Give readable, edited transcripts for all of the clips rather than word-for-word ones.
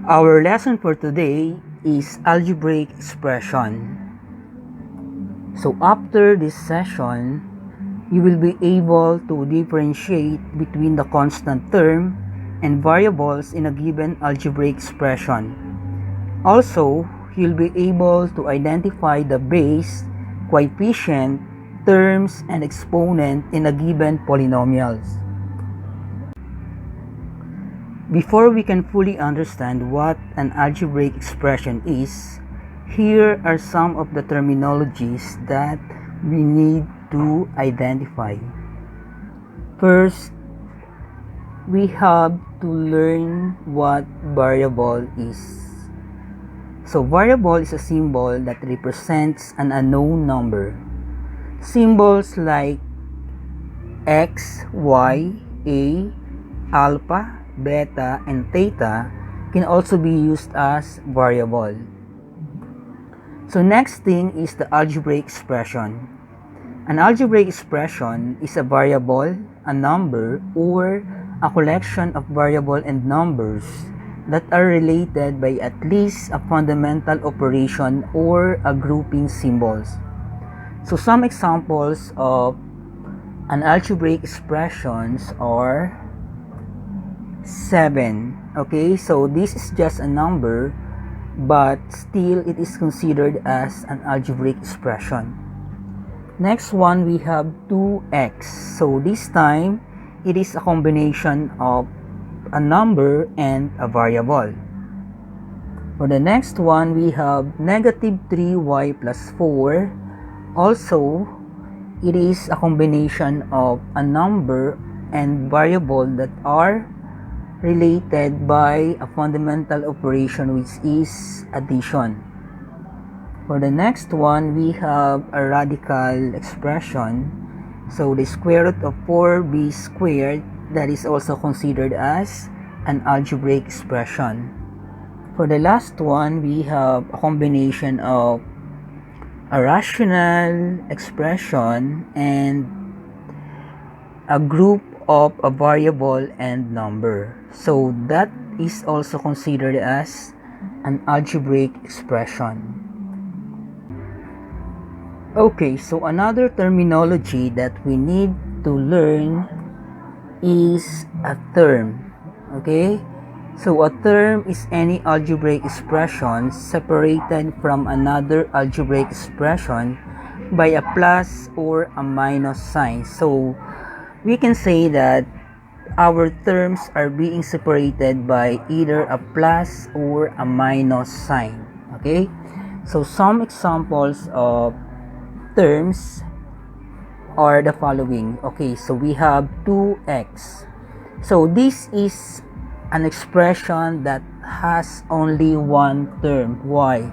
Our lesson for today is algebraic expression. So after this session, you will be able to differentiate between the constant term and variables in a given algebraic expression. Also, you'll be able to identify the base, coefficient, terms, and exponent in a given polynomials. Before we can fully understand what an algebraic expression is, here are some of the terminologies that we need to identify. First, we have to learn what variable is. So variable is a symbol that represents an unknown number. Symbols like x, y, a, alpha, beta, and theta can also be used as variable. So next thing is the algebraic expression. An algebraic expression is a variable, a number, or a collection of variable and numbers that are related by at least a fundamental operation or a grouping symbols. So some examples of an algebraic expressions are 7. Okay, so this is just a number, but still it is considered as an algebraic expression. Next one, we have 2x. So this time it is a combination of a number and a variable. For the next one, we have negative 3y plus 4. Also, it is a combination of a number and variable that are related by a fundamental operation, which is addition. For the next one, we have a radical expression. So the square root of 4b squared, that is also considered as an algebraic expression. For the last one, we have a combination of a rational expression and a group of a variable and number. So that is also considered as an algebraic expression. Okay, so another terminology that we need to learn is a term. Okay, so a term is any algebraic expression separated from another algebraic expression by a plus or a minus sign. So we can say that our terms are being separated by either a plus or a minus sign. Okay, so some examples of terms are the following. Okay, so we have 2x. So this is an expression that has only one term. Why?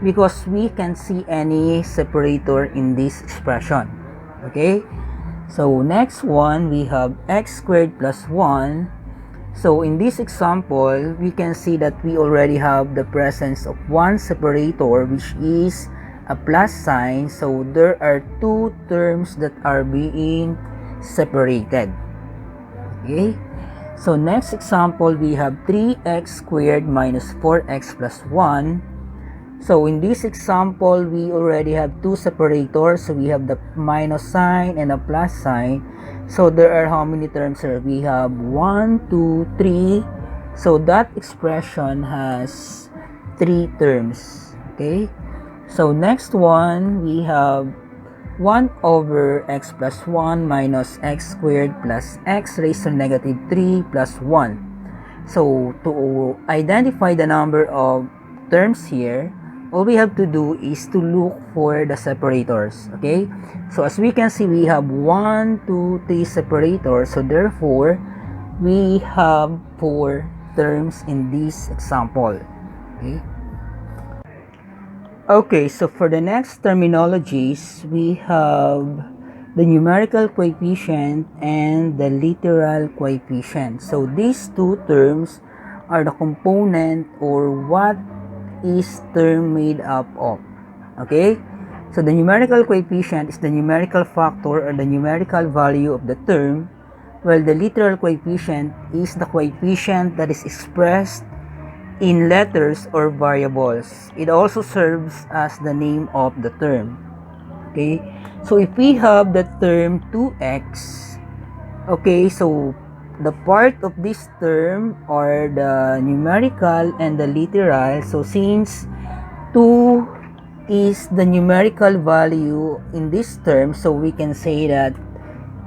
Because we can see any separator in this expression. Okay, so next one, we have x squared plus 1. So in this example, we can see that we already have the presence of one separator, which is a plus sign. So there are two terms that are being separated. Okay, so next example, we have 3x squared minus 4x plus 1. So in this example, we already have two separators. So we have the minus sign and a plus sign. So there are how many terms here? We have 1, 2, 3. So that expression has 3 terms. Okay, so next one, we have 1 over x plus 1 minus x squared plus x raised to negative 3 plus 1. So to identify the number of terms here, all we have to do is to look for the separators. Okay, so as we can see, we have 1, 2, 3 separators. So therefore, we have 4 terms in this example. Okay, so for the next terminologies, we have the numerical coefficient and the literal coefficient. So these two terms are the component or what is term made up of. Okay, so the numerical coefficient is the numerical factor or the numerical value of the term, while the literal coefficient is the coefficient that is expressed in letters or variables. It also serves as the name of the term. Okay, so if we have the term 2x, okay, so the part of this term are the numerical and the literal. So since 2 is the numerical value in this term, so we can say that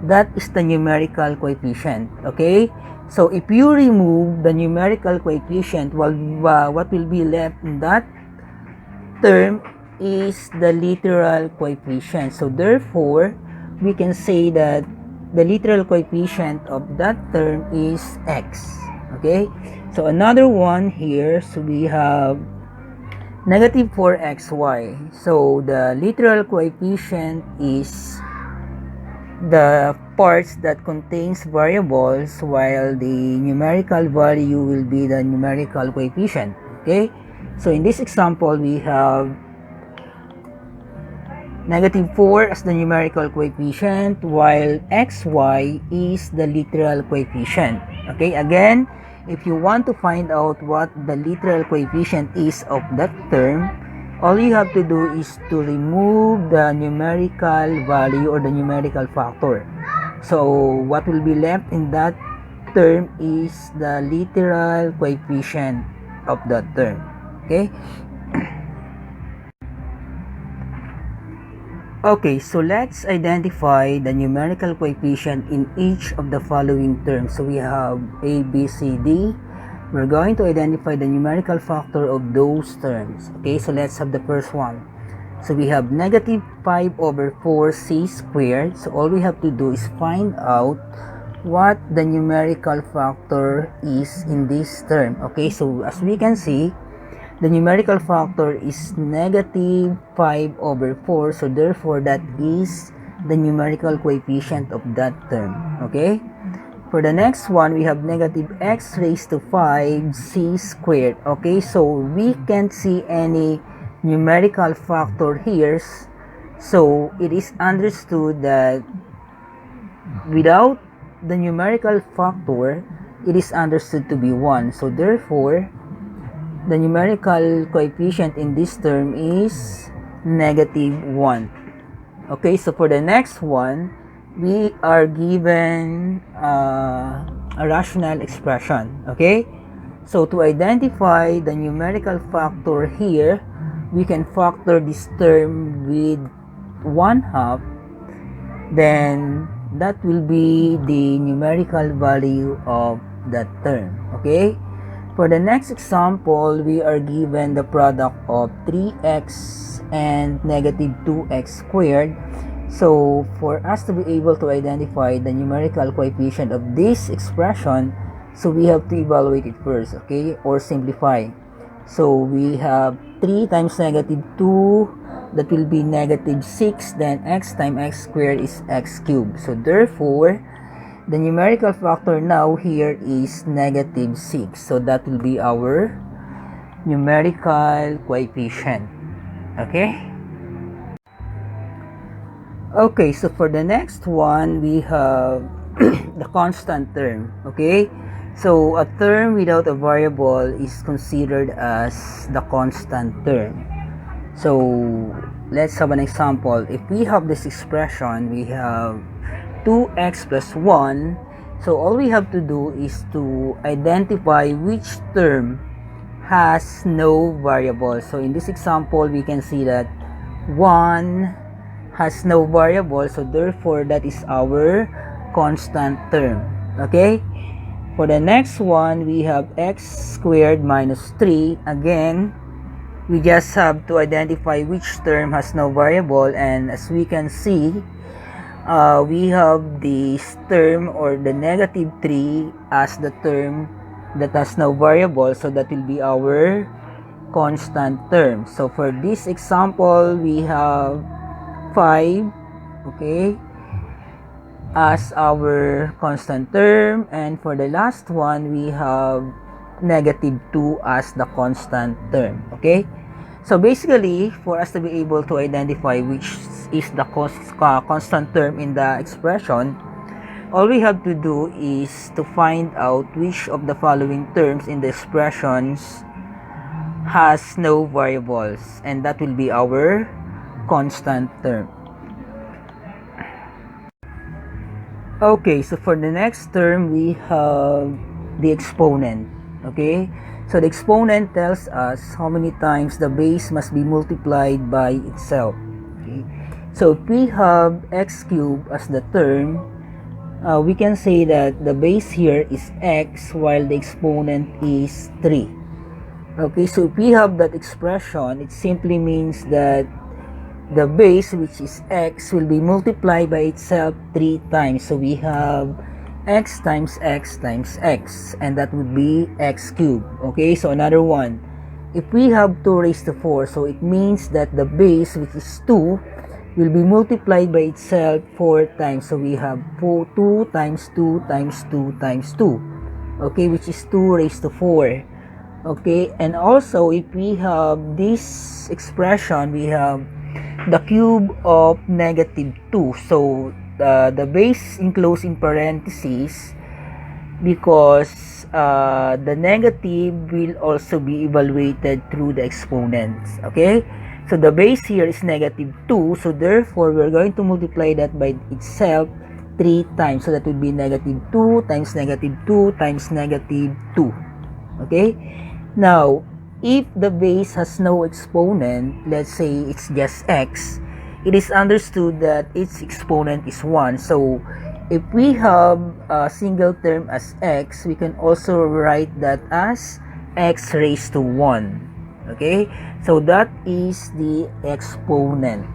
that is the numerical coefficient. Okay, so if you remove the numerical coefficient, well, what will be left in that term is the literal coefficient. So therefore, we can say that the literal coefficient of that term is x. Okay, so another one here, so we have negative 4xy. So the literal coefficient is the parts that contains variables, while the numerical value will be the numerical coefficient. Okay, so in this example we have negative 4 as the numerical coefficient, while xy is the literal coefficient. Okay, again, if you want to find out what the literal coefficient is of that term, all you have to do is to remove the numerical value or the numerical factor. So what will be left in that term is the literal coefficient of that term. Okay. Okay, so let's identify the numerical coefficient in each of the following terms. So we have A, B, C, D. We're going to identify the numerical factor of those terms. Okay, so let's have the first one. So we have negative 5 over 4c squared. So all we have to do is find out what the numerical factor is in this term. Okay, so as we can see, the numerical factor is negative 5 over 4. So therefore, that is the numerical coefficient of that term. Okay. For the next one, we have negative x raised to 5c squared. Okay, so we can't see any numerical factor here. So it is understood that without the numerical factor, it is understood to be 1. So therefore, the numerical coefficient in this term is negative 1. Okay, so for the next one, we are given a rational expression. Okay, so to identify the numerical factor here, we can factor this term with 1/2. Then that will be the numerical value of that term. Okay. For the next example, we are given the product of 3x and negative 2x squared. So for us to be able to identify the numerical coefficient of this expression, so we have to evaluate it first, okay, or simplify. So we have 3 times negative 2, that will be negative 6, then x times x squared is x cubed. So therefore, the numerical factor now here is negative 6. So that will be our numerical coefficient. Okay? Okay, so for the next one, we have the constant term. Okay? So a term without a variable is considered as the constant term. So let's have an example. If we have this expression, we have 2x plus 1. So all we have to do is to identify which term has no variable. So in this example, we can see that 1 has no variable. So therefore, that is our constant term. Okay? For the next one, we have x squared minus 3. Again, we just have to identify which term has no variable. And as we can see, we have this term or the negative 3 as the term that has no variable, so that will be our constant term. So for this example, we have 5, okay, as our constant term, and for the last one, we have negative 2 as the constant term. Okay, so basically, for us to be able to identify which is the constant term in the expression, all we have to do is to find out which of the following terms in the expressions has no variables, and that will be our constant term. Okay, so for the next term, we have the exponent. Okay, so the exponent tells us how many times the base must be multiplied by itself. Okay, so if we have x cubed as the term, we can say that the base here is x while the exponent is 3. Okay, so if we have that expression, it simply means that the base, which is x, will be multiplied by itself 3 times. So we have x times x times x, and that would be x cubed. Okay, so another one. If we have 2 raised to 4, so it means that the base, which is 2, will be multiplied by itself 4 times. So we have 2 times 2 times 2 times 2. Okay, which is 2 raised to 4. Okay, and also if we have this expression, we have the cube of negative 2. So the base enclosed in parentheses, because the negative will also be evaluated through the exponents. Okay, so the base here is negative 2, so therefore we're going to multiply that by itself 3 times. So that would be negative 2 times negative 2 times negative 2. Okay, now if the base has no exponent, let's say it's just x, it is understood that its exponent is 1. So if we have a single term as x, we can also write that as x raised to 1. Okay, so that is the exponent.